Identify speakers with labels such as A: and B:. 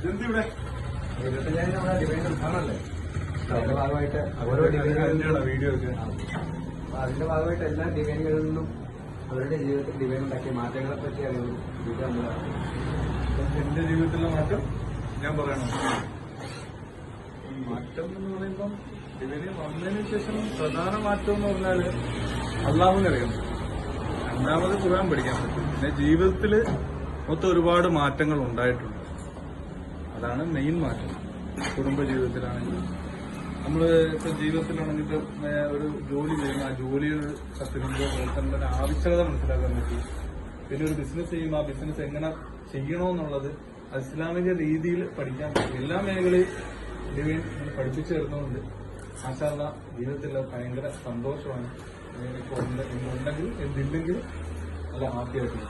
A: എന്തിവിടെ
B: ഞാൻ നമ്മുടെ ഡിവൈൻ ഉദ്ഘാടനമല്ലേ, അതിന്റെ ഭാഗമായിട്ട് ഓരോ
A: വീഡിയോ ഒക്കെ
B: അതിന്റെ ഭാഗമായിട്ട് എല്ലാ ഡിവൈനുകളിൽ നിന്നും അവരുടെ ജീവിതത്തിൽ ഡിവൈൻ ഉണ്ടാക്കിയ മാറ്റങ്ങളെ പറ്റി അറിയുന്നു.
A: എന്റെ ജീവിതത്തിലെ മാറ്റം ഞാൻ പറയണം. മാറ്റം എന്ന് പറയുമ്പം ഇവര് വന്നതിന് ശേഷം പ്രധാന മാറ്റം എന്ന് പറഞ്ഞാല് അള്ളാഹുവിനറിയാം. രണ്ടാമത് ഖുർആൻ പഠിക്കാൻ പറ്റും. പിന്നെ ജീവിതത്തില് മൊത്തം ഒരുപാട് മാറ്റങ്ങൾ ഉണ്ടായിട്ടുണ്ട്. അതാണ് മെയിൻ മാറ്റം. കുടുംബ ജീവിതത്തിലാണെങ്കിലും നമ്മള് ഇപ്പൊ ജീവിതത്തിലാണെങ്കിൽ ഇപ്പൊ ഒരു ജോലി ചെയ്യുന്ന ആ ജോലിയിൽ സത്യത്തിന്റെ പ്രവർത്തനത്തിന്റെ ആവശ്യകത മനസ്സിലാക്കാൻ പറ്റി. പിന്നെ ഒരു ബിസിനസ് ചെയ്യുമ്പോൾ ആ ബിസിനസ് എങ്ങനെ ചെയ്യണമെന്നുള്ളത് ഇസ്ലാമിക രീതിയിൽ പഠിക്കാൻ പറ്റും. എല്ലാ മേഖലയും ഡിവൈൻ പഠിപ്പിച്ചു തരുന്നതുകൊണ്ട് മാഷാ അല്ലാഹ് ജീവിതത്തിൽ ഭയങ്കര സന്തോഷമാണ്. ഇപ്പൊ ഉണ്ടെങ്കിൽ എന്തില്ലെങ്കിൽ നല്ല ഹാപ്പി ആയിട്ട്